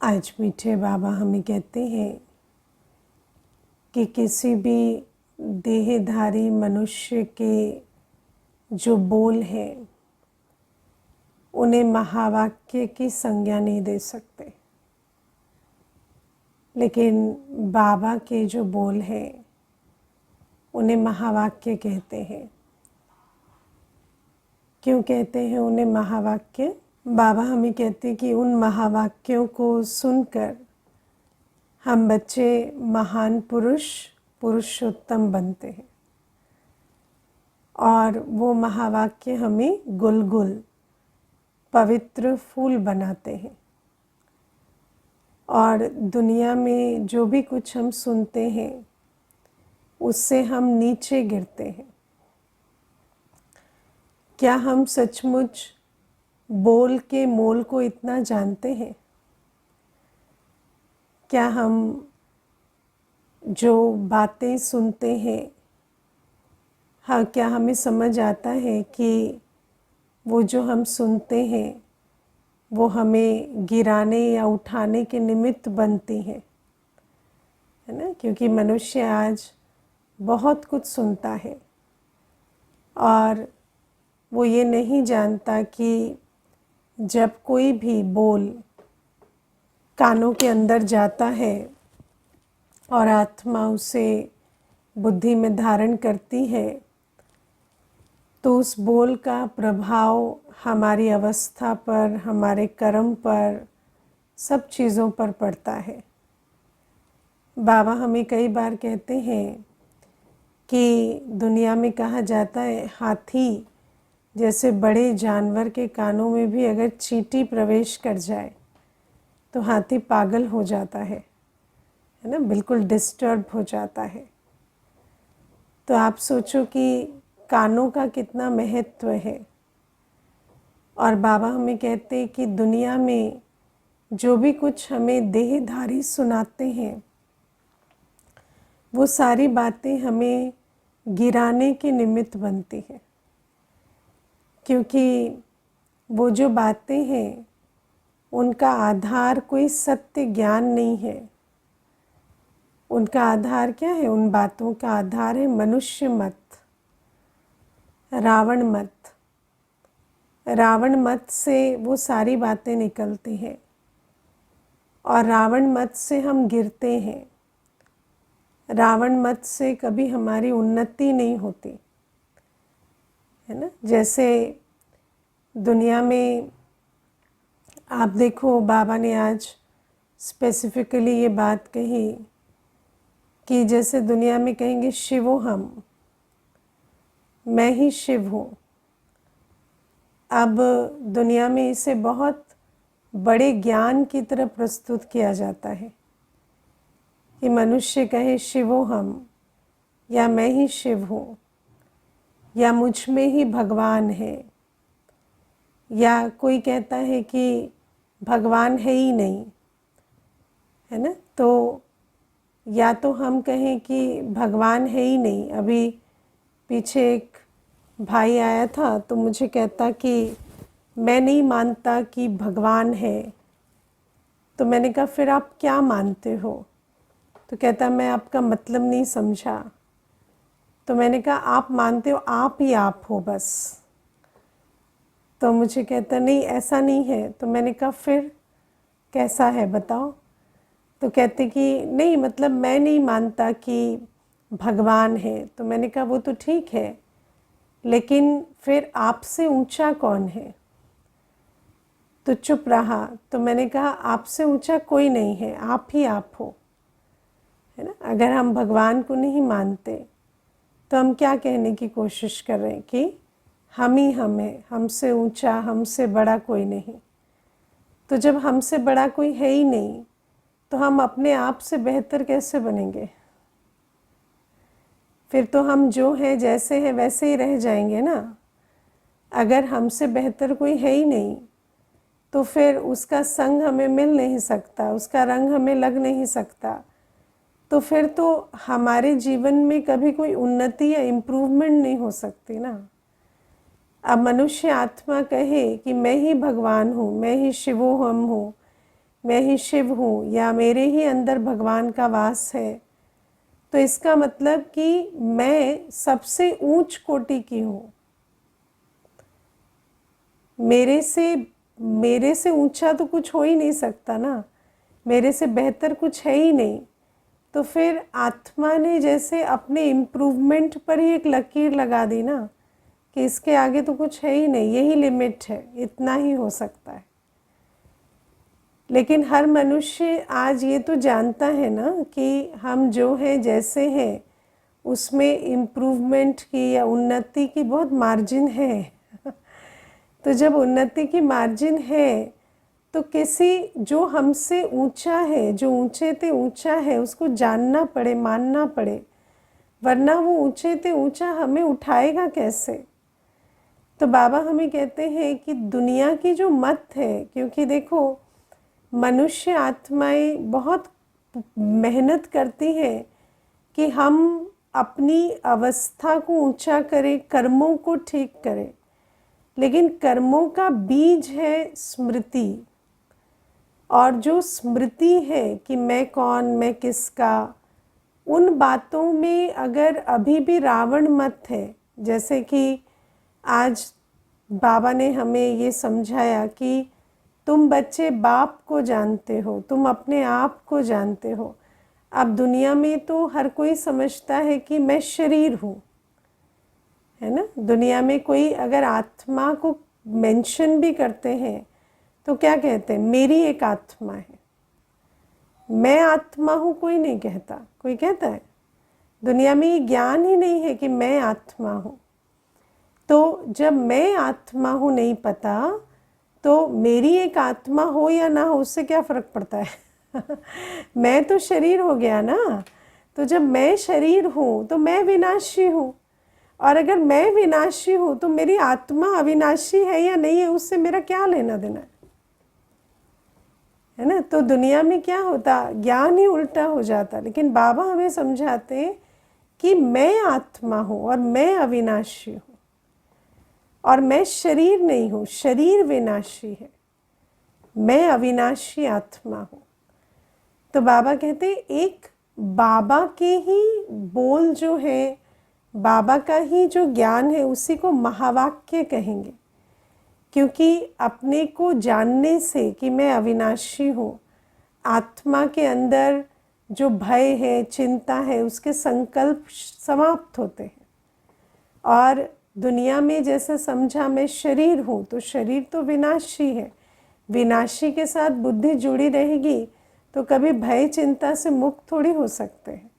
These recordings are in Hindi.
आज मीठे बाबा हमें कहते हैं कि किसी भी देहधारी मनुष्य के जो बोल हैं उन्हें महावाक्य की संज्ञा नहीं दे सकते, लेकिन बाबा के जो बोल हैं उन्हें महावाक्य कहते हैं। क्यों कहते हैं उन्हें महावाक्य? बाबा हमें कहते हैं कि उन महावाक्यों को सुनकर हम बच्चे महान पुरुष पुरुषोत्तम बनते हैं और वो महावाक्य हमें गुलगुल पवित्र फूल बनाते हैं। और दुनिया में जो भी कुछ हम सुनते हैं उससे हम नीचे गिरते हैं। क्या हम सचमुच बोल के मोल को इतना जानते हैं? क्या हम जो बातें सुनते हैं, हाँ, क्या हमें समझ आता है कि वो जो हम सुनते हैं वो हमें गिराने या उठाने के निमित्त बनती हैं, है ना? क्योंकि मनुष्य आज बहुत कुछ सुनता है और वो ये नहीं जानता कि जब कोई भी बोल कानों के अंदर जाता है और आत्मा उसे बुद्धि में धारण करती है तो उस बोल का प्रभाव हमारी अवस्था पर, हमारे कर्म पर, सब चीज़ों पर पड़ता है। बाबा हमें कई बार कहते हैं कि दुनिया में कहा जाता है हाथी जैसे बड़े जानवर के कानों में भी अगर चींटी प्रवेश कर जाए तो हाथी पागल हो जाता है ना? बिल्कुल डिस्टर्ब हो जाता है। तो आप सोचो कि कानों का कितना महत्व है। और बाबा हमें कहते हैं कि दुनिया में जो भी कुछ हमें देहधारी सुनाते हैं वो सारी बातें हमें गिराने के निमित्त बनती है, क्योंकि वो जो बातें हैं उनका आधार कोई सत्य ज्ञान नहीं है। उनका आधार क्या है? उन बातों का आधार है मनुष्य मत, रावण मत। रावण मत से वो सारी बातें निकलती हैं और रावण मत से हम गिरते हैं। रावण मत से कभी हमारी उन्नति नहीं होती, है ना? जैसे दुनिया में आप देखो, बाबा ने आज स्पेसिफिकली ये बात कही कि जैसे दुनिया में कहेंगे शिवो हम, मैं ही शिव हूँ। अब दुनिया में इसे बहुत बड़े ज्ञान की तरह प्रस्तुत किया जाता है कि मनुष्य कहे शिवो हम, या मैं ही शिव हूँ, या मुझ में ही भगवान है, या कोई कहता है कि भगवान है ही नहीं, है ना? तो या तो हम कहें कि भगवान है ही नहीं। अभी पीछे एक भाई आया था तो मुझे कहता कि मैं नहीं मानता कि भगवान है। तो मैंने कहा फिर आप क्या मानते हो? तो कहता मैं आपका मतलब नहीं समझा। तो मैंने कहा आप मानते हो आप ही आप हो बस। तो मुझे कहता नहीं ऐसा नहीं है। तो मैंने कहा फिर कैसा है बताओ? तो कहते कि नहीं, मतलब मैं नहीं मानता कि भगवान है। तो मैंने कहा वो तो ठीक है, लेकिन फिर आपसे ऊंचा कौन है? तो चुप रहा। तो मैंने कहा आपसे ऊंचा कोई नहीं है, आप ही आप हो, है ना? अगर हम भगवान को नहीं मानते तो हम क्या कहने की कोशिश कर रहे हैं कि हम ही हम हैं, हमसे ऊंचा, हमसे बड़ा कोई नहीं। तो जब हमसे बड़ा कोई है ही नहीं तो हम अपने आप से बेहतर कैसे बनेंगे? फिर तो हम जो हैं जैसे हैं वैसे ही रह जाएंगे ना। अगर हमसे बेहतर कोई है ही नहीं तो फिर उसका संग हमें मिल नहीं सकता, उसका रंग हमें लग नहीं सकता। तो फिर तो हमारे जीवन में कभी कोई उन्नति या इम्प्रूवमेंट नहीं हो सकती ना। अब मनुष्य आत्मा कहे कि मैं ही भगवान हूँ, मैं ही शिवो हम हूँ, मैं ही शिव हूँ या मेरे ही अंदर भगवान का वास है, तो इसका मतलब कि मैं सबसे ऊंच कोटि की हूँ। मेरे से ऊंचा तो कुछ हो ही नहीं सकता ना, मेरे से बेहतर कुछ है ही नहीं। तो फिर आत्मा ने जैसे अपने इम्प्रूवमेंट पर ही एक लकीर लगा दी ना, कि इसके आगे तो कुछ है ही नहीं, यही लिमिट है, इतना ही हो सकता है। लेकिन हर मनुष्य आज ये तो जानता है ना कि हम जो हैं जैसे हैं उसमें इम्प्रूवमेंट की या उन्नति की बहुत मार्जिन है। तो जब उन्नति की मार्जिन है तो किसी जो हमसे ऊंचा है, जो ऊंचे ते ऊंचा है, उसको जानना पड़े, मानना पड़े, वरना वो ऊंचे ते ऊंचा हमें उठाएगा कैसे। तो बाबा हमें कहते हैं कि दुनिया की जो मत है, क्योंकि देखो मनुष्य आत्माएं बहुत मेहनत करती हैं कि हम अपनी अवस्था को ऊंचा करें, कर्मों को ठीक करें, लेकिन कर्मों का बीज है स्मृति। और जो स्मृति है कि मैं कौन, मैं किसका, उन बातों में अगर अभी भी रावण मत है, जैसे कि आज बाबा ने हमें ये समझाया कि तुम बच्चे बाप को जानते हो, तुम अपने आप को जानते हो। अब दुनिया में तो हर कोई समझता है कि मैं शरीर हूँ, है ना। दुनिया में कोई अगर आत्मा को मेंशन भी करते हैं तो क्या कहते हैं, मेरी एक आत्मा है। मैं आत्मा हूँ कोई नहीं कहता, कोई कहता है? दुनिया में ये ज्ञान ही नहीं है कि मैं आत्मा हूँ। तो जब मैं आत्मा हूँ नहीं पता, तो मेरी एक आत्मा हो या ना हो उससे क्या फ़र्क पड़ता है। मैं तो शरीर हो गया ना। तो जब मैं शरीर हूँ तो मैं विनाशी हूँ, और अगर मैं विनाशी हूँ तो मेरी आत्मा अविनाशी है या नहीं है उससे मेरा क्या लेना देना है ना। तो दुनिया में क्या होता, ज्ञान ही उल्टा हो जाता। लेकिन बाबा हमें समझाते हैं कि मैं आत्मा हूँ और मैं अविनाशी हूँ, और मैं शरीर नहीं हूँ, शरीर विनाशी है, मैं अविनाशी आत्मा हूँ। तो बाबा कहते एक बाबा के ही बोल जो है, बाबा का ही जो ज्ञान है, उसी को महावाक्य कहेंगे। क्योंकि अपने को जानने से कि मैं अविनाशी हूँ, आत्मा के अंदर जो भय है, चिंता है, उसके संकल्प समाप्त होते हैं। और दुनिया में जैसे समझा मैं शरीर हूँ, तो शरीर तो विनाशी है, विनाशी के साथ बुद्धि जुड़ी रहेगी तो कभी भय चिंता से मुक्त थोड़ी हो सकते हैं,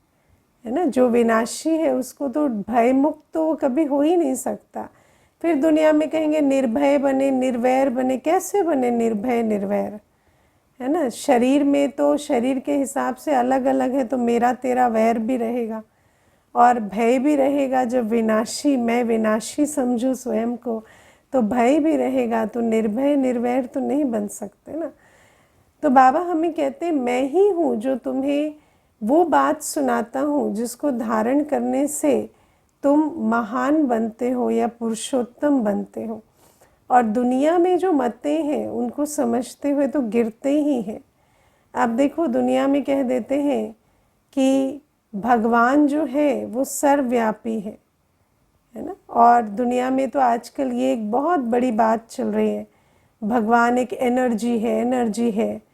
है ना। जो विनाशी है उसको तो भय मुक्त तो वो कभी हो ही नहीं सकता। फिर दुनिया में कहेंगे निर्भय बने, निर्वैर बने। कैसे बने निर्भय निर्वैर, है ना। शरीर में तो शरीर के हिसाब से अलग अलग है, तो मेरा तेरा वैर भी रहेगा और भय भी रहेगा। जब विनाशी, मैं विनाशी समझूं स्वयं को, तो भय भी रहेगा। तो निर्भय निर्वैर तो नहीं बन सकते ना। तो बाबा हमें कहते मैं ही हूँ जो तुम्हें वो बात सुनाता हूँ जिसको धारण करने से तुम महान बनते हो या पुरुषोत्तम बनते हो। और दुनिया में जो मतें हैं उनको समझते हुए तो गिरते ही हैं। आप देखो दुनिया में कह देते हैं कि भगवान जो है वो सर्वव्यापी है ना। और दुनिया में तो आजकल ये एक बहुत बड़ी बात चल रही है, भगवान एक एनर्जी है, एनर्जी है।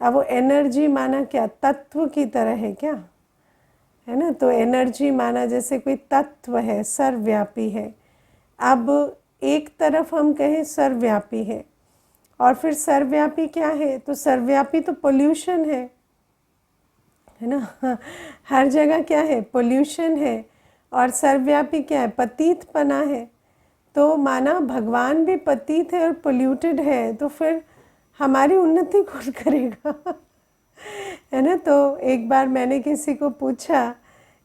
अब वो एनर्जी माना क्या, तत्व की तरह है क्या, है ना। तो एनर्जी माना जैसे कोई तत्व है, सर्वव्यापी है। अब एक तरफ हम कहें सर्वव्यापी है, और फिर सर्वव्यापी क्या है, तो सर्वव्यापी तो पोल्यूशन है ना। हर जगह क्या है, पोल्यूशन है। और सर्वव्यापी क्या है, पतितपना है। तो माना भगवान भी पतित है और पोल्यूटेड है, तो फिर हमारी उन्नति कौन करेगा। है ना। तो एक बार मैंने किसी को पूछा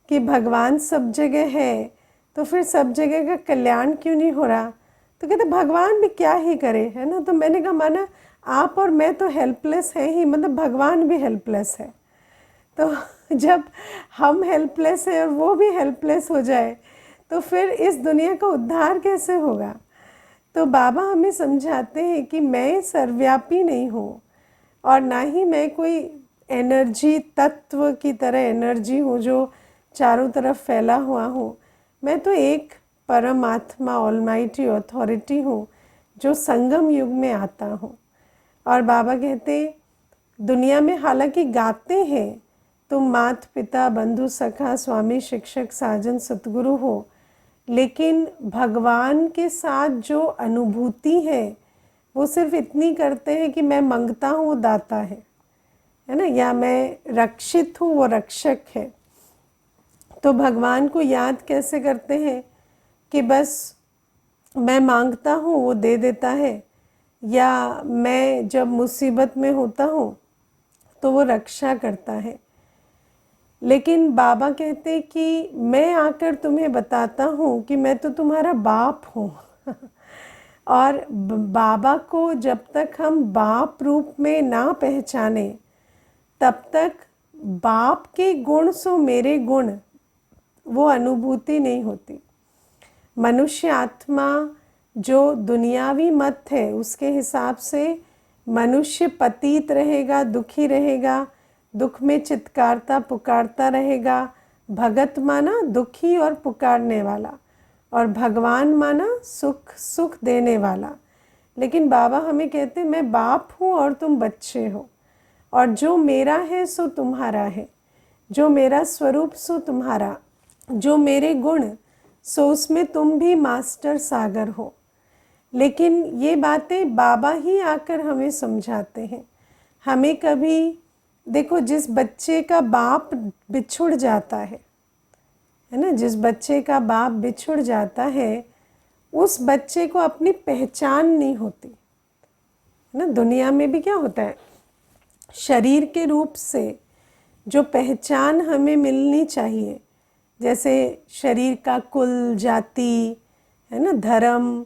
कि भगवान सब जगह है तो फिर सब जगह का कल्याण क्यों नहीं हो रहा, तो कहते भगवान भी क्या ही करे, है ना। तो मैंने कहा माना आप और मैं तो हेल्पलेस है ही, मतलब भगवान भी हेल्पलेस है। तो जब हम हेल्पलेस हैं और वो भी हेल्पलेस हो जाए तो फिर इस दुनिया का उद्धार कैसे होगा। तो बाबा हमें समझाते हैं कि मैं सर्वव्यापी नहीं हूँ, और ना ही मैं कोई एनर्जी तत्व की तरह एनर्जी हूँ जो चारों तरफ फैला हुआ हूँ। मैं तो एक परमात्मा ऑलमाइटी अथॉरिटी हूँ जो संगम युग में आता हूँ। और बाबा कहते दुनिया में हालांकि गाते हैं तुम माता पिता बंधु सखा स्वामी शिक्षक साजन सतगुरु हो, लेकिन भगवान के साथ जो अनुभूति है वो सिर्फ इतनी करते हैं कि मैं मंगता हूँ वो दाता है ना, या मैं रक्षित हूँ वो रक्षक है। तो भगवान को याद कैसे करते हैं कि बस मैं मांगता हूँ वो दे देता है, या मैं जब मुसीबत में होता हूँ तो वो रक्षा करता है। लेकिन बाबा कहते कि मैं आकर तुम्हें बताता हूँ कि मैं तो तुम्हारा बाप हूँ और बाबा को जब तक हम बाप रूप में ना पहचाने तब तक बाप के गुण सो मेरे गुण वो अनुभूति नहीं होती। मनुष्य आत्मा जो दुनियावी मत है उसके हिसाब से मनुष्य पतित रहेगा, दुखी रहेगा, दुख में चित्कारता पुकारता रहेगा। भगत माना दुखी और पुकारने वाला, और भगवान माना सुख देने वाला। लेकिन बाबा हमें कहते मैं बाप हूँ और तुम बच्चे हो, और जो मेरा है सो तुम्हारा है, जो मेरा स्वरूप सो तुम्हारा, जो मेरे गुण सो उसमें तुम भी मास्टर सागर हो। लेकिन ये बातें बाबा ही आकर हमें समझाते हैं। हमें कभी देखो, जिस बच्चे का बाप बिछुड़ जाता है ना, जिस बच्चे का बाप बिछुड़ जाता है उस बच्चे को अपनी पहचान नहीं होती ना। दुनिया में भी क्या होता है, शरीर के रूप से जो पहचान हमें मिलनी चाहिए, जैसे शरीर का कुल, जाति है ना, धर्म,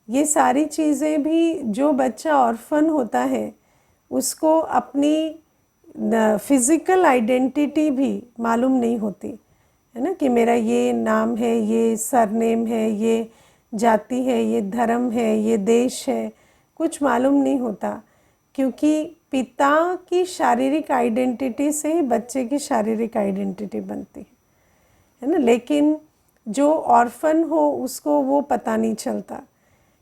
ये सारी चीज़ें भी जो बच्चा ऑर्फन होता है उसको अपनी फिज़िकल आइडेंटिटी भी मालूम नहीं होती है ना, कि मेरा ये नाम है, ये सरनेम है, ये जाति है, ये धर्म है, ये देश है, कुछ मालूम नहीं होता। क्योंकि पिता की शारीरिक आइडेंटिटी से ही बच्चे की शारीरिक आइडेंटिटी बनती है ना। लेकिन जो ऑर्फन हो उसको वो पता नहीं चलता।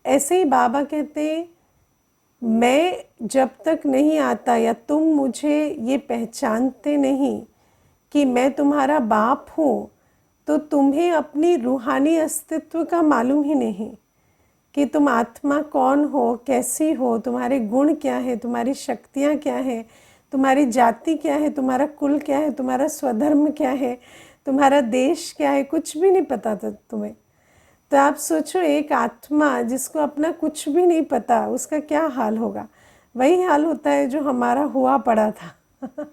ऐसे ही बाबा कहते मैं जब तक नहीं आता या तुम मुझे ये पहचानते नहीं कि मैं तुम्हारा बाप हूँ, तो तुम्हें अपनी रूहानी अस्तित्व का मालूम ही नहीं कि तुम आत्मा कौन हो, कैसी हो, तुम्हारे गुण क्या है, तुम्हारी शक्तियाँ क्या है, तुम्हारी जाति क्या है, तुम्हारा कुल क्या है, तुम्हारा स्वधर्म क्या है, तुम्हारा देश क्या है, कुछ भी नहीं पता था तुम्हें। तो आप सोचो, एक आत्मा जिसको अपना कुछ भी नहीं पता उसका क्या हाल होगा। वही हाल होता है जो हमारा हुआ पड़ा था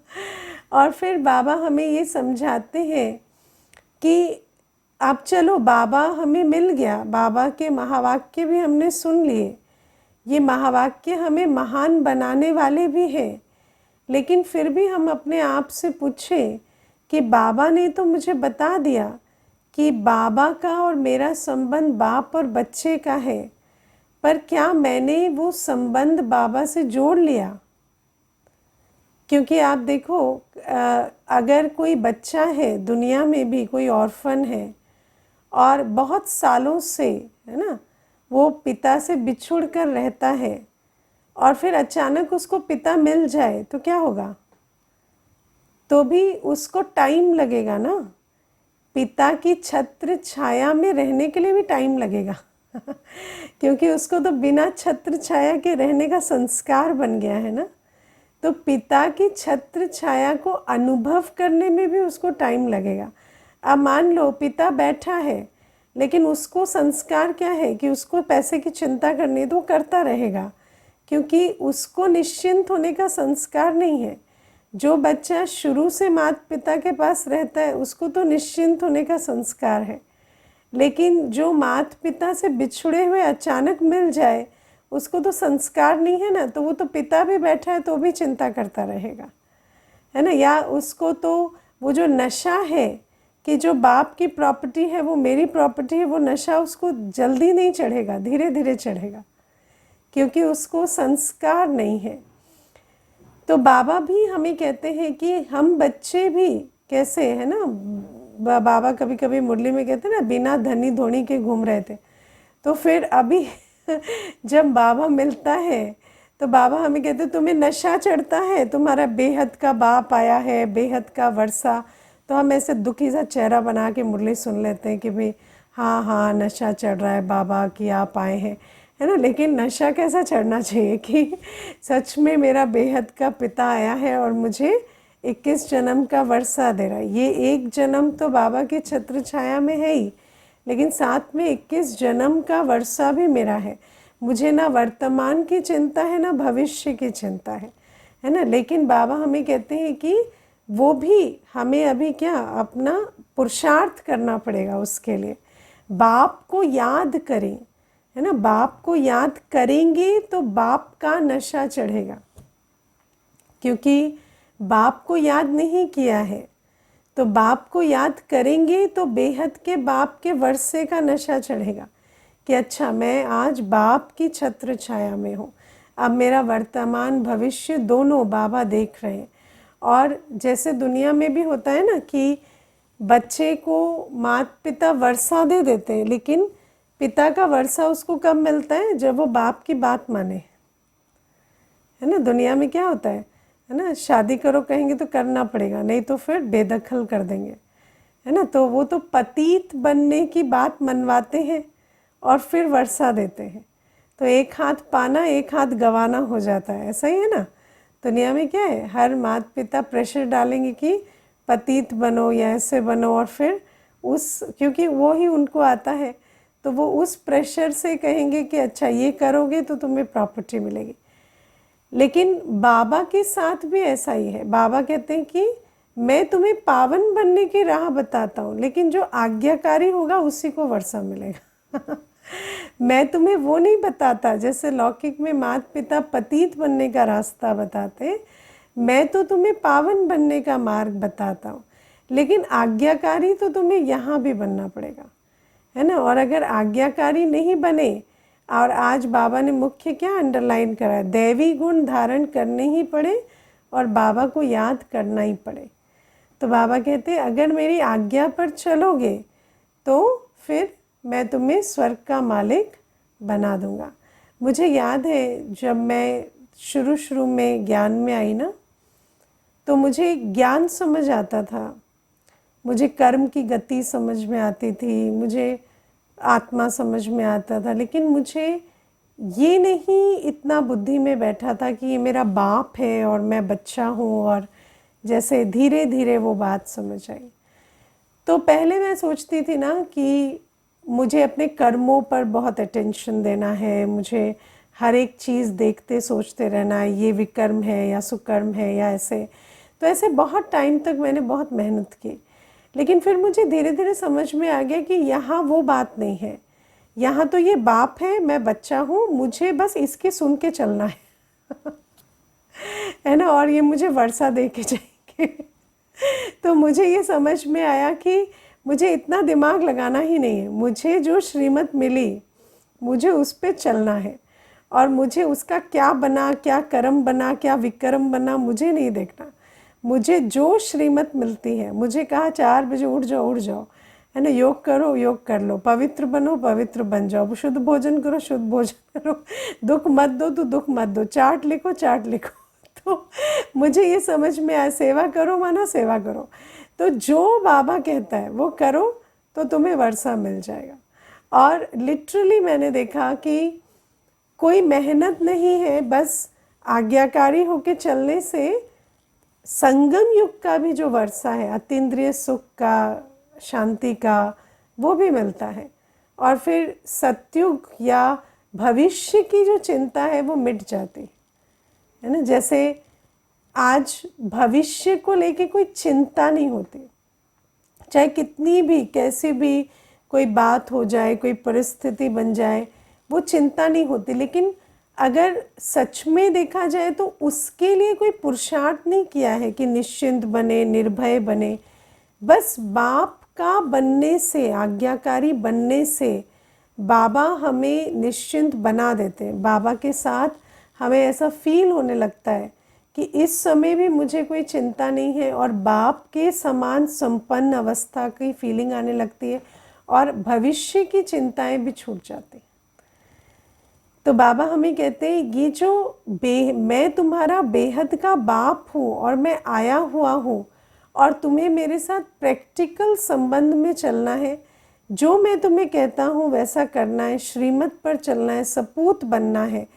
और फिर बाबा हमें ये समझाते हैं कि अब चलो बाबा हमें मिल गया, बाबा के महावाक्य भी हमने सुन लिए, ये महावाक्य हमें महान बनाने वाले भी हैं। लेकिन फिर भी हम अपने आप से पूछें कि बाबा ने तो मुझे बता दिया कि बाबा का और मेरा संबंध बाप और बच्चे का है, पर क्या मैंने वो संबंध बाबा से जोड़ लिया? क्योंकि आप देखो, अगर कोई बच्चा है, दुनिया में भी कोई ऑर्फन है और बहुत सालों से है ना वो पिता से बिछुड़ कर रहता है, और फिर अचानक उसको पिता मिल जाए तो क्या होगा? तो भी उसको टाइम लगेगा ना, पिता की छत्र छाया में रहने के लिए भी टाइम लगेगा क्योंकि उसको तो बिना छत्र छाया के रहने का संस्कार बन गया है ना। तो पिता की छत्र छाया को अनुभव करने में भी उसको टाइम लगेगा। अब मान लो पिता बैठा है, लेकिन उसको संस्कार क्या है कि उसको पैसे की चिंता करनी है, तो वो करता रहेगा, क्योंकि उसको निश्चिंत होने का संस्कार नहीं है। जो बच्चा शुरू से माता पिता के पास रहता है उसको तो निश्चिंत होने का संस्कार है। लेकिन जो माता पिता से बिछुड़े हुए अचानक मिल जाए उसको तो संस्कार नहीं है ना, तो वो तो पिता भी बैठा है तो भी चिंता करता रहेगा, है ना। या उसको तो वो जो नशा है कि जो बाप की प्रॉपर्टी है वो मेरी प्रॉपर्टी है, वो नशा उसको जल्दी नहीं चढ़ेगा, धीरे धीरे चढ़ेगा, क्योंकि उसको संस्कार नहीं है। तो बाबा भी हमें कहते हैं कि हम बच्चे भी कैसे है ना, बाबा कभी कभी मुरली में कहते हैं ना, बिना धनी धोनी के घूम रहे थे। तो फिर अभी जब बाबा मिलता है तो बाबा हमें कहते तुम्हें नशा चढ़ता है, तुम्हारा बेहद का बाप आया है, बेहद का वर्षा। तो हम ऐसे दुखी सा चेहरा बना के मुरली सुन लेते हैं कि भाई हाँ हाँ नशा चढ़ रहा है बाबा कि आप आए हैं, है ना। लेकिन नशा कैसा चढ़ना चाहिए कि सच में मेरा बेहद का पिता आया है और मुझे 21 जन्म का वर्षा दे रहा है। ये एक जन्म तो बाबा की छत्र छाया में है ही, लेकिन साथ में 21 जन्म का वर्षा भी मेरा है। मुझे ना वर्तमान की चिंता है ना भविष्य की चिंता है ना। लेकिन बाबा हमें कहते हैं कि वो भी हमें अभी क्या अपना पुरुषार्थ करना पड़ेगा उसके लिए। बाप को याद करें, है ना, बाप को याद करेंगे तो बाप का नशा चढ़ेगा, क्योंकि बाप को याद नहीं किया है। तो बाप को याद करेंगे तो बेहद के बाप के वर्षे का नशा चढ़ेगा कि अच्छा मैं आज बाप की छत्र छाया में हूँ, अब मेरा वर्तमान भविष्य दोनों बाबा देख रहे हैं। और जैसे दुनिया में भी होता है ना कि बच्चे को माता पिता वर्षा दे देते हैं, लेकिन पिता का वर्षा उसको कब मिलता है, जब वो बाप की बात माने, है ना। दुनिया में क्या होता है ना, शादी करो कहेंगे तो करना पड़ेगा, नहीं तो फिर बेदखल कर देंगे, है ना। तो वो तो पतित बनने की बात मनवाते हैं और फिर वर्षा देते हैं। तो एक हाथ पाना एक हाथ गंवाना हो जाता है, ऐसा ही है ना। दुनिया में क्या है, हर माता पिता प्रेशर डालेंगे कि पतित बनो या ऐसे बनो, और फिर उस क्योंकि वो ही उनको आता है तो वो उस प्रेशर से कहेंगे कि अच्छा ये करोगे तो तुम्हें प्रॉपर्टी मिलेगी। लेकिन बाबा के साथ भी ऐसा ही है। बाबा कहते हैं कि मैं तुम्हें पावन बनने की राह बताता हूँ, लेकिन जो आज्ञाकारी होगा उसी को वर्षा मिलेगा। मैं तुम्हें वो नहीं बताता, जैसे लौकिक में माता पिता पतित बनने का रास्ता बताते, मैं तो तुम्हें पावन बनने का मार्ग बताता हूँ। लेकिन आज्ञाकारी तो तुम्हें यहाँ भी बनना पड़ेगा, है ना। और अगर आज्ञाकारी नहीं बने, और आज बाबा ने मुख्य क्या अंडरलाइन करा है, दैवी गुण धारण करने ही पड़े और बाबा को याद करना ही पड़े। तो बाबा कहते हैं अगर मेरी आज्ञा पर चलोगे तो फिर मैं तुम्हें स्वर्ग का मालिक बना दूंगा। मुझे याद है जब मैं शुरू में ज्ञान में आई ना, तो मुझे ज्ञान समझ आता था, मुझे कर्म की गति समझ में आती थी, मुझे आत्मा समझ में आता था, लेकिन मुझे ये नहीं इतना बुद्धि में बैठा था कि ये मेरा बाप है और मैं बच्चा हूँ। और जैसे धीरे धीरे वो बात समझ आई। तो पहले मैं सोचती थी ना कि मुझे अपने कर्मों पर बहुत अटेंशन देना है, मुझे हर एक चीज़ देखते सोचते रहना है, ये विकर्म है या सुकर्म है या ऐसे। तो ऐसे बहुत टाइम तक मैंने बहुत मेहनत की, लेकिन फिर मुझे धीरे धीरे समझ में आ गया कि यहाँ वो बात नहीं है। यहाँ तो ये बाप है, मैं बच्चा हूँ, मुझे बस इसके सुन के चलना है। है ना, और ये मुझे वर्षा दे के जाएंगे। तो मुझे ये समझ में आया कि मुझे इतना दिमाग लगाना ही नहीं है, मुझे जो श्रीमत मिली मुझे उस पर चलना है। और मुझे उसका क्या बना, क्या कर्म बना, क्या विक्रम बना, मुझे नहीं देखना। मुझे जो श्रीमत मिलती है, मुझे कहा 4 बजे उठ जाओ, है ना, योग करो योग कर लो, पवित्र बनो पवित्र बन जाओ, शुद्ध भोजन करो शुद्ध भोजन करो, दुख मत दो तो दुख मत दो, चाट लिखो चाट लिखो। तो मुझे ये समझ में आया, सेवा करो माना सेवा करो। तो जो बाबा कहता है वो करो तो तुम्हें वर्षा मिल जाएगा। और लिटरली मैंने देखा कि कोई मेहनत नहीं है, बस आज्ञाकारी होके चलने से संगम युग का भी जो वर्षा है, अतीन्द्रिय सुख का, शांति का, वो भी मिलता है। और फिर सत्युग या भविष्य की जो चिंता है वो मिट जाती है ना। जैसे आज भविष्य को लेके कोई चिंता नहीं होती, चाहे कितनी भी कैसी भी कोई बात हो जाए, कोई परिस्थिति बन जाए, वो चिंता नहीं होती। लेकिन अगर सच में देखा जाए तो उसके लिए कोई पुरुषार्थ नहीं किया है कि निश्चिंत बने, निर्भय बने। बस बाप का बनने से, आज्ञाकारी बनने से बाबा हमें निश्चिंत बना देते हैं। बाबा के साथ हमें ऐसा फील होने लगता है कि इस समय भी मुझे कोई चिंता नहीं है, और बाप के समान संपन्न अवस्था की फीलिंग आने लगती है, और भविष्य की चिंताएं भी छूट जाती हैं। तो बाबा हमें कहते हैं ये जो मैं तुम्हारा बेहद का बाप हूँ और मैं आया हुआ हूँ, और तुम्हें मेरे साथ प्रैक्टिकल संबंध में चलना है, जो मैं तुम्हें कहता हूँ वैसा करना है, श्रीमत पर चलना है, सपूत बनना है।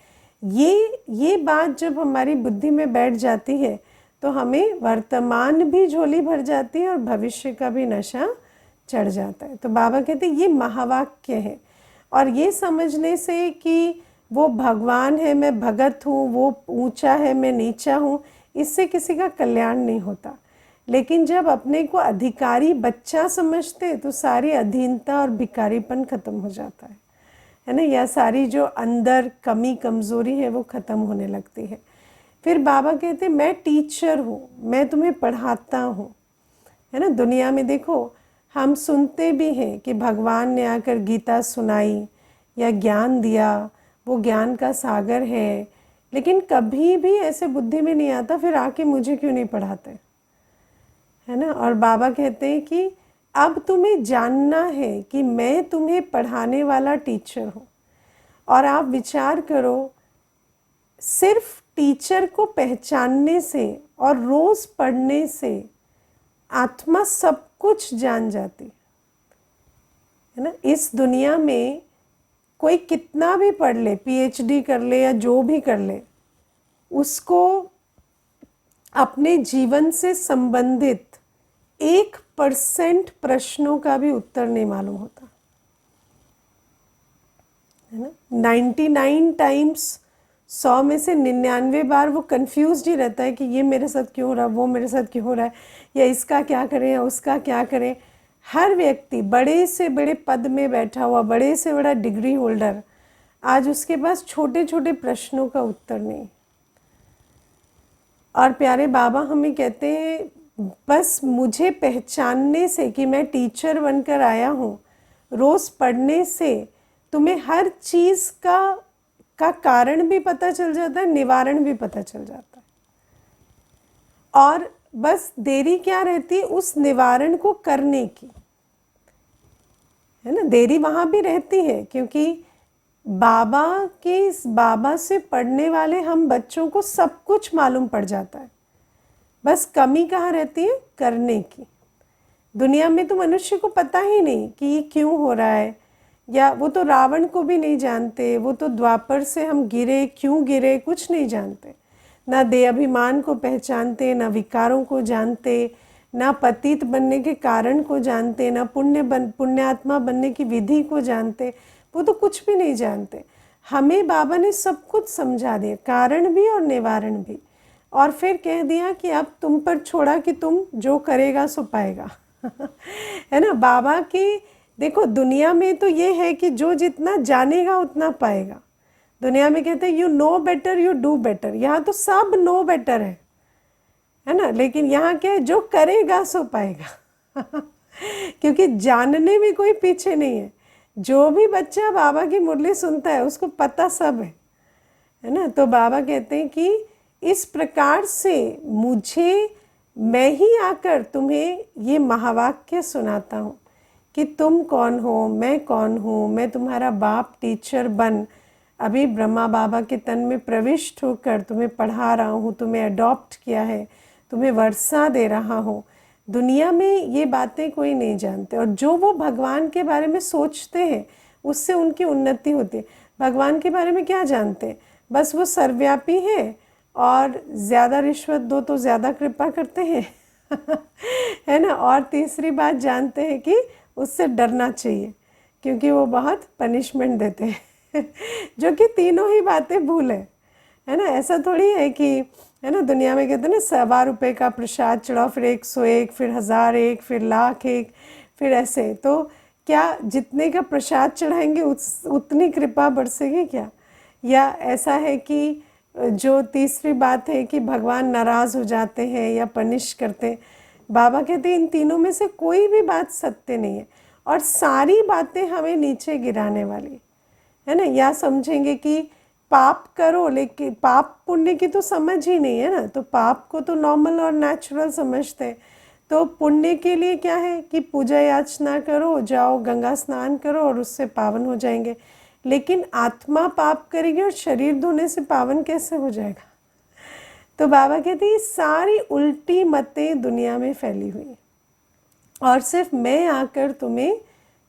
ये बात जब हमारी बुद्धि में बैठ जाती है तो हमें वर्तमान भी झोली भर जाती है और भविष्य का भी नशा चढ़ जाता है। तो बाबा कहते हैं ये महावाक्य है, और ये समझने से कि वो भगवान है, मैं भगत हूँ, वो ऊंचा है, मैं नीचा हूँ, इससे किसी का कल्याण नहीं होता। लेकिन जब अपने को अधिकारी बच्चा समझते तो सारी अधीनता और भिखारीपन खत्म हो जाता है ना, या सारी जो अंदर कमी कमज़ोरी है वो ख़त्म होने लगती है। फिर बाबा कहते मैं टीचर हूँ, मैं तुम्हें पढ़ाता हूँ, है ना। दुनिया में देखो हम सुनते भी हैं कि भगवान ने आकर गीता सुनाई या ज्ञान दिया, वो ज्ञान का सागर है, लेकिन कभी भी ऐसे बुद्धि में नहीं आता फिर आके मुझे क्यों नहीं पढ़ाते, है ना। और बाबा कहते हैं कि अब तुम्हें जानना है कि मैं तुम्हें पढ़ाने वाला टीचर हूँ। और आप विचार करो, सिर्फ टीचर को पहचानने से और रोज़ पढ़ने से आत्मा सब कुछ जान जाती है ना। इस दुनिया में कोई कितना भी पढ़ ले, पीएचडी कर ले या जो भी कर ले, उसको अपने जीवन से संबंधित 1% प्रश्नों का भी उत्तर नहीं मालूम होता, है ना। 99 टाइम्स 100 में से 99 बार वो कंफ्यूज ही रहता है कि ये मेरे साथ क्यों हो रहा है, वो मेरे साथ क्यों हो रहा है, या इसका क्या करें या उसका क्या करें। हर व्यक्ति बड़े से बड़े पद में बैठा हुआ, बड़े से बड़ा डिग्री होल्डर, आज उसके पास छोटे छोटे प्रश्नों का उत्तर नहीं। और प्यारे बाबा हमें कहते हैं बस मुझे पहचानने से कि मैं टीचर बनकर आया हूँ, रोज़ पढ़ने से तुम्हें हर चीज़ का कारण भी पता चल जाता है, निवारण भी पता चल जाता है। और बस देरी क्या रहती है उस निवारण को करने की, है ना। देरी वहाँ भी रहती है क्योंकि बाबा से पढ़ने वाले हम बच्चों को सब कुछ मालूम पड़ जाता है। बस कमी कहाँ रहती है, करने की। दुनिया में तो मनुष्य को पता ही नहीं कि ये क्यों हो रहा है, या वो तो रावण को भी नहीं जानते, वो तो द्वापर से हम गिरे, क्यों गिरे, कुछ नहीं जानते। ना देह अभिमान को पहचानते, ना विकारों को जानते, ना पतित बनने के कारण को जानते, ना पुण्यात्मा बनने की विधि को जानते, वो तो कुछ भी नहीं जानते। हमें बाबा ने सब कुछ समझा दिया, कारण भी और निवारण भी, और फिर कह दिया कि अब तुम पर छोड़ा कि तुम जो करेगा सो पाएगा है ना। बाबा की देखो दुनिया में तो ये है कि जो जितना जानेगा उतना पाएगा। दुनिया में कहते हैं you know better you do better, यहाँ तो सब नो बेटर है ना। लेकिन यहाँ क्या है, जो करेगा सो पाएगा क्योंकि जानने में कोई पीछे नहीं है। जो भी बच्चा बाबा की मुरली सुनता है उसको पता सब है ना। तो बाबा कहते हैं कि इस प्रकार से मैं ही आकर तुम्हें ये महावाक्य सुनाता हूँ कि तुम कौन हो, मैं कौन हूँ, मैं तुम्हारा बाप टीचर बन अभी ब्रह्मा बाबा के तन में प्रविष्ट होकर तुम्हें पढ़ा रहा हूँ, तुम्हें अडॉप्ट किया है, तुम्हें वर्षा दे रहा हूँ। दुनिया में ये बातें कोई नहीं जानते, और जो वो भगवान के बारे में सोचते हैं उससे उनकी उन्नति होती है। भगवान के बारे में क्या जानते हैं, बस वो सर्वव्यापी है और ज़्यादा रिश्वत दो तो ज़्यादा कृपा करते हैं है ना। और तीसरी बात जानते हैं कि उससे डरना चाहिए क्योंकि वो बहुत पनिशमेंट देते हैं जो कि तीनों ही बातें भूल है ना। ऐसा थोड़ी है कि, है ना, दुनिया में कहते हैं ना 100 का प्रसाद चढ़ाओ, फिर 101, फिर 1001, फिर 1,00,000, फिर ऐसे। तो क्या जितने का प्रसाद चढ़ाएंगे उतनी कृपा बरसेगी क्या? या ऐसा है कि जो तीसरी बात है कि भगवान नाराज़ हो जाते हैं या पनिश करते हैं। बाबा कहते हैं इन तीनों में से कोई भी बात सत्य नहीं है, और सारी बातें हमें नीचे गिराने वाली है ना। या समझेंगे कि पाप करो, लेकिन पाप पुण्य की तो समझ ही नहीं है ना, तो पाप को तो नॉर्मल और नेचुरल समझते हैं। तो पुण्य के लिए क्या है कि पूजा याचना करो, जाओ गंगा स्नान करो और उससे पावन हो जाएंगे। लेकिन आत्मा पाप करेगी और शरीर धोने से पावन कैसे हो जाएगा? तो बाबा कहते हैं सारी उल्टी मतें दुनिया में फैली हुई हैं और सिर्फ मैं आकर तुम्हें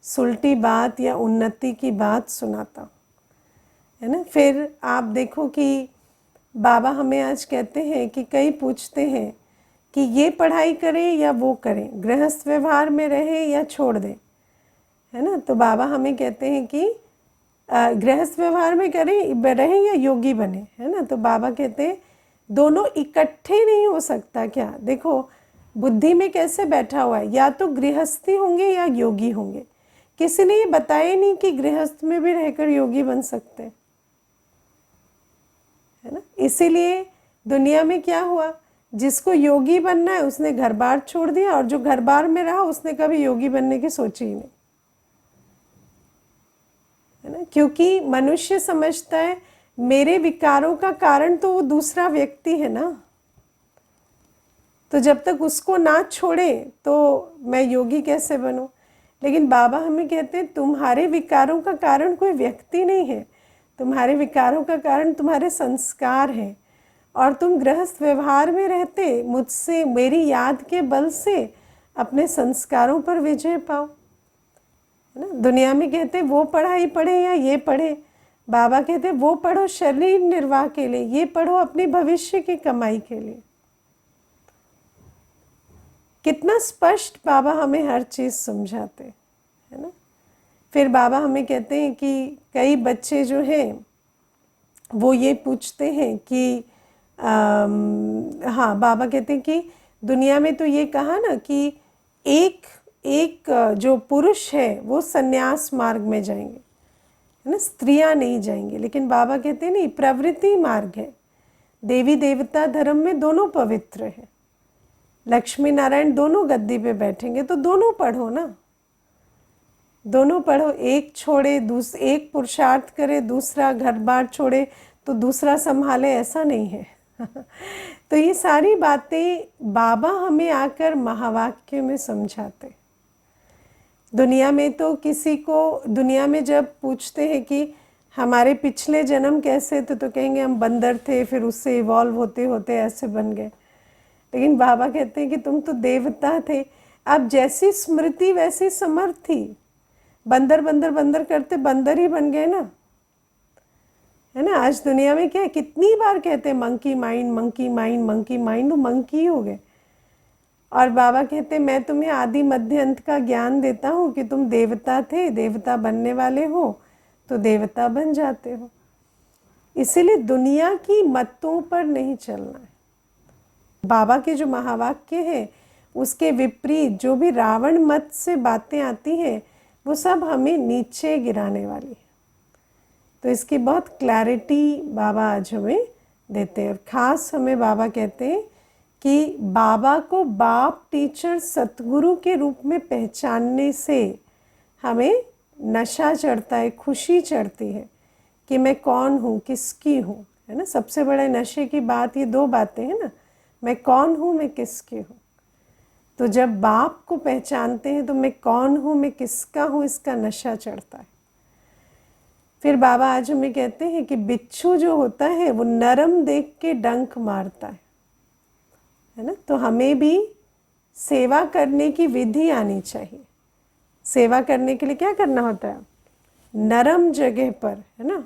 सुलटी बात या उन्नति की बात सुनाता हूँ, है ना। फिर आप देखो कि बाबा हमें आज कहते हैं कि कई पूछते हैं कि ये पढ़ाई करें या वो करें, गृहस्थ व्यवहार में रहें या छोड़ दें, है ना। तो बाबा हमें कहते हैं कि गृहस्थ व्यवहार में करें रहें या योगी बने, है ना। तो बाबा कहते हैं दोनों इकट्ठे नहीं हो सकता क्या? देखो बुद्धि में कैसे बैठा हुआ है, या तो गृहस्थी होंगे या योगी होंगे। किसी ने ये बताया नहीं कि गृहस्थ में भी रहकर योगी बन सकते हैं, है ना। इसीलिए दुनिया में क्या हुआ, जिसको योगी बनना है उसने घर बार छोड़ दिया, और जो घर बार में रहा उसने कभी योगी बनने की सोची ही नहीं, है ना। क्योंकि मनुष्य समझता है मेरे विकारों का कारण तो वो दूसरा व्यक्ति है ना, तो जब तक उसको ना छोड़े तो मैं योगी कैसे बनूं। लेकिन बाबा हमें कहते हैं तुम्हारे विकारों का कारण कोई व्यक्ति नहीं है, तुम्हारे विकारों का कारण तुम्हारे संस्कार हैं, और तुम गृहस्थ व्यवहार में रहते मुझसे मेरी याद के बल से अपने संस्कारों पर विजय पाओ, है ना। दुनिया में कहते वो पढ़ाई पढ़े या ये पढ़े, बाबा कहते वो पढ़ो शरीर निर्वाह के लिए, ये पढ़ो अपने भविष्य की कमाई के लिए। कितना स्पष्ट बाबा हमें हर चीज़ समझाते, है ना। फिर बाबा हमें कहते हैं कि कई बच्चे जो हैं वो ये पूछते हैं कि हाँ, बाबा कहते हैं कि दुनिया में तो ये कहा ना कि एक एक जो पुरुष है वो सन्यास मार्ग में जाएंगे, है ना, स्त्रियां नहीं जाएंगी। लेकिन बाबा कहते हैं नहीं, प्रवृत्ति मार्ग है, देवी देवता धर्म में दोनों पवित्र है, लक्ष्मी नारायण दोनों गद्दी पे बैठेंगे, तो दोनों पढ़ो ना, दोनों पढ़ो। एक छोड़े एक पुरुषार्थ करे, दूसरा घर बार छोड़े तो दूसरा संभाले, ऐसा नहीं है। तो ये सारी बातें बाबा हमें आकर महावाक्य में समझाते। दुनिया में तो किसी को दुनिया में जब पूछते हैं कि हमारे पिछले जन्म कैसे थे, तो कहेंगे हम बंदर थे, फिर उससे इवॉल्व होते होते ऐसे बन गए। लेकिन बाबा कहते हैं कि तुम तो देवता थे, अब जैसी स्मृति वैसी समर्थी, बंदर बंदर बंदर करते बंदर ही बन गए ना, है ना। आज दुनिया में क्या है, कितनी बार कहते हैं monkey mind monkey mind monkey mind, तो मंकी हो गए। और बाबा कहते हैं मैं तुम्हें आदि मध्य अंत का ज्ञान देता हूँ कि तुम देवता थे, देवता बनने वाले हो तो देवता बन जाते हो। इसीलिए दुनिया की मतों पर नहीं चलना है। बाबा के जो महावाक्य है उसके विपरीत जो भी रावण मत से बातें आती हैं वो सब हमें नीचे गिराने वाली है। तो इसकी बहुत क्लैरिटी बाबा आज हमें देते हैं। और ख़ास हमें बाबा कहते हैं कि बाबा को बाप टीचर सतगुरु के रूप में पहचानने से हमें नशा चढ़ता है, खुशी चढ़ती है कि मैं कौन हूँ, किसकी हूँ, है ना। सबसे बड़े नशे की बात ये दो बातें हैं ना, मैं कौन हूँ, मैं किसकी हूँ। तो जब बाप को पहचानते हैं तो मैं कौन हूँ, मैं किसका हूँ, इसका नशा चढ़ता है। फिर बाबा आज हमें कहते हैं कि बिच्छू जो होता है वो नरम देख के डंक मारता है ना। तो हमें भी सेवा करने की विधि आनी चाहिए। सेवा करने के लिए क्या करना होता है, नरम जगह पर, है ना,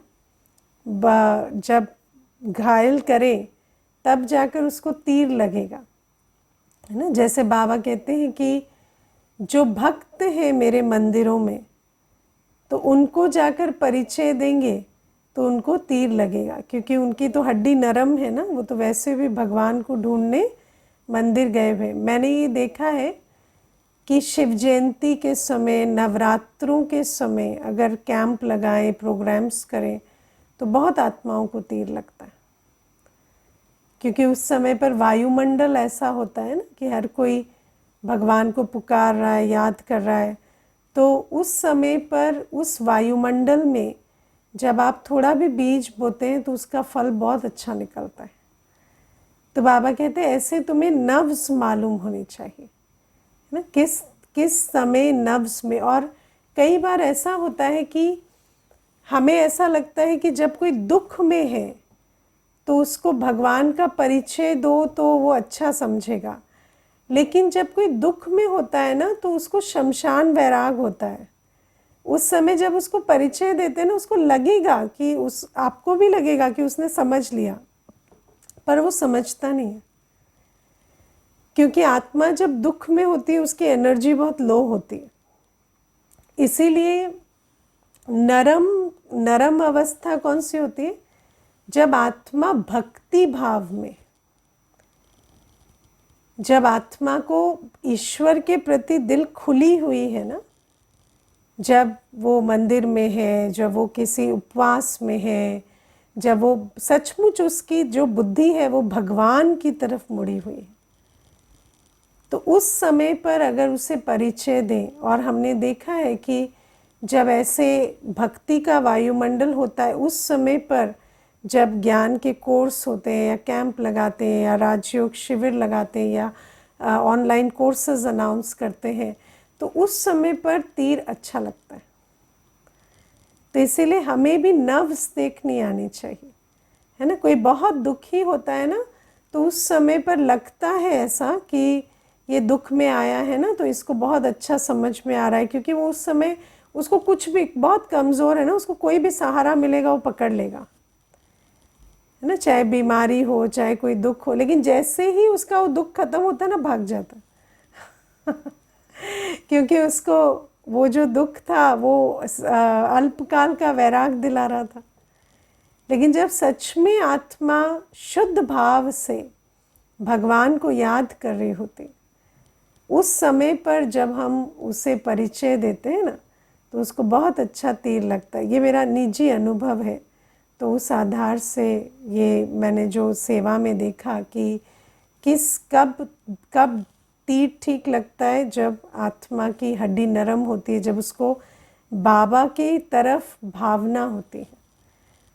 जब घायल करें तब जाकर उसको तीर लगेगा, है ना। जैसे बाबा कहते हैं कि जो भक्त हैं मेरे मंदिरों में तो उनको जाकर परिचय देंगे तो उनको तीर लगेगा, क्योंकि उनकी तो हड्डी नरम है ना, वो तो वैसे भी भगवान को ढूंढने मंदिर गए हुए। मैंने ये देखा है कि शिव जयंती के समय, नवरात्रों के समय अगर कैंप लगाएं, प्रोग्राम्स करें तो बहुत आत्माओं को तीर लगता है, क्योंकि उस समय पर वायुमंडल ऐसा होता है ना कि हर कोई भगवान को पुकार रहा है, याद कर रहा है। तो उस समय पर उस वायुमंडल में जब आप थोड़ा भी बीज बोते हैं तो उसका फल बहुत अच्छा निकलता है। तो बाबा कहते हैं ऐसे तुम्हें नव्स मालूम होनी चाहिए, है ना, किस किस समय नव्स में। और कई बार ऐसा होता है कि हमें ऐसा लगता है कि जब कोई दुख में है तो उसको भगवान का परिचय दो तो वो अच्छा समझेगा, लेकिन जब कोई दुख में होता है ना तो उसको शमशान वैराग होता है। उस समय जब उसको परिचय देते हैं ना, उसको लगेगा कि आपको भी लगेगा कि उसने समझ लिया, पर वो समझता नहीं है, क्योंकि आत्मा जब दुख में होती है उसकी एनर्जी बहुत लो होती है। इसीलिए नरम नरम अवस्था कौन सी होती है? जब आत्मा भक्ति भाव में, जब आत्मा को ईश्वर के प्रति दिल खुली हुई है ना, जब वो मंदिर में है, जब वो किसी उपवास में है, जब वो सचमुच उसकी जो बुद्धि है वो भगवान की तरफ मुड़ी हुई है, तो उस समय पर अगर उसे परिचय दें। और हमने देखा है कि जब ऐसे भक्ति का वायुमंडल होता है उस समय पर, जब ज्ञान के कोर्स होते हैं या कैंप लगाते हैं या राजयोग शिविर लगाते हैं या ऑनलाइन कोर्सेज अनाउंस करते हैं, तो उस समय पर तीर अच्छा लगता है। तो इसीलिए हमें भी नर्व्स देखनी आनी चाहिए, है ना। कोई बहुत दुखी होता है ना, तो उस समय पर लगता है ऐसा कि ये दुख में आया है ना, तो इसको बहुत अच्छा समझ में आ रहा है, क्योंकि वो उस समय उसको कुछ भी, बहुत कमज़ोर है ना, उसको कोई भी सहारा मिलेगा वो पकड़ लेगा, है ना, चाहे बीमारी हो चाहे कोई दुख हो। लेकिन जैसे ही उसका वो दुख खत्म होता है ना, भाग जाता है क्योंकि उसको वो जो दुख था वो अल्पकाल का वैराग दिला रहा था। लेकिन जब सच में आत्मा शुद्ध भाव से भगवान को याद कर रही होती, उस समय पर जब हम उसे परिचय देते हैं ना, तो उसको बहुत अच्छा तीर लगता है। ये मेरा निजी अनुभव है। तो उस आधार से ये मैंने जो सेवा में देखा कि कब कब तीर ठीक लगता है, जब आत्मा की हड्डी नरम होती है, जब उसको बाबा की तरफ भावना होती है।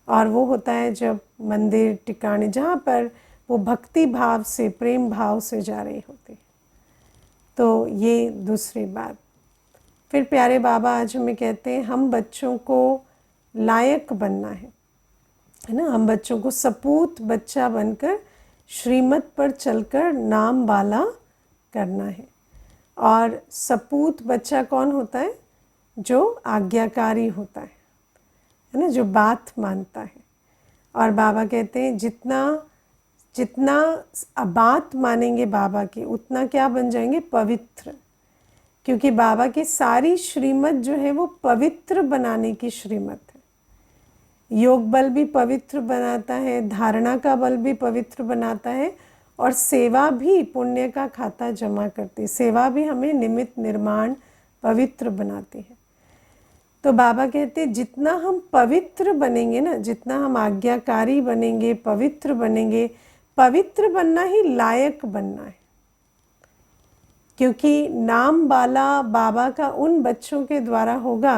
और वो होता है जब मंदिर टिकाने जहाँ पर वो भक्ति भाव से, प्रेम भाव से जा रही होती है। तो ये दूसरी बात। फिर प्यारे बाबा आज हमें कहते हैं हम बच्चों को लायक बनना है ना। हम बच्चों को सपूत बच्चा बनकर श्रीमत पर चलकर नाम वाला करना है। और सपूत बच्चा कौन होता है? जो आज्ञाकारी होता है ना, जो बात मानता है। और बाबा कहते हैं जितना जितना बात मानेंगे बाबा की, उतना क्या बन जाएंगे? पवित्र। क्योंकि बाबा की सारी श्रीमत जो है वो पवित्र बनाने की श्रीमत है। योग बल भी पवित्र बनाता है, धारणा का बल भी पवित्र बनाता है, और सेवा भी पुण्य का खाता जमा करती है। सेवा भी हमें निमित्त निर्माण पवित्र बनाती है। तो बाबा कहते हैं जितना हम पवित्र बनेंगे ना, जितना हम आज्ञाकारी बनेंगे, पवित्र बनेंगे, पवित्र बनना ही लायक बनना है। क्योंकि नाम वाला बाबा का उन बच्चों के द्वारा होगा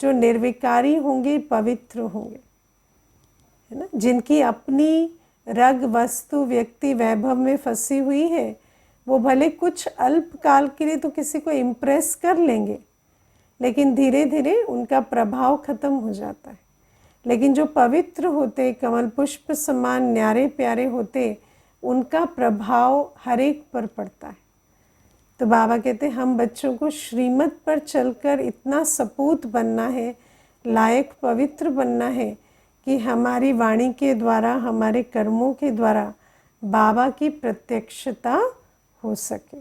जो निर्विकारी होंगे, पवित्र होंगे, है ना। जिनकी अपनी रग वस्तु व्यक्ति वैभव में फंसी हुई है, वो भले कुछ अल्पकाल के लिए तो किसी को इम्प्रेस कर लेंगे, लेकिन धीरे धीरे उनका प्रभाव खत्म हो जाता है। लेकिन जो पवित्र होते, कमल पुष्प समान न्यारे प्यारे होते, उनका प्रभाव हर एक पर पड़ता है। तो बाबा कहते हैं हम बच्चों को श्रीमत पर चलकर इतना सपूत बनना है, लायक पवित्र बनना है कि हमारी वाणी के द्वारा, हमारे कर्मों के द्वारा बाबा की प्रत्यक्षता हो सके।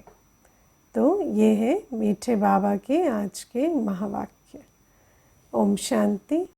तो ये है मीठे बाबा के आज के महावाक्य। ओम शांति।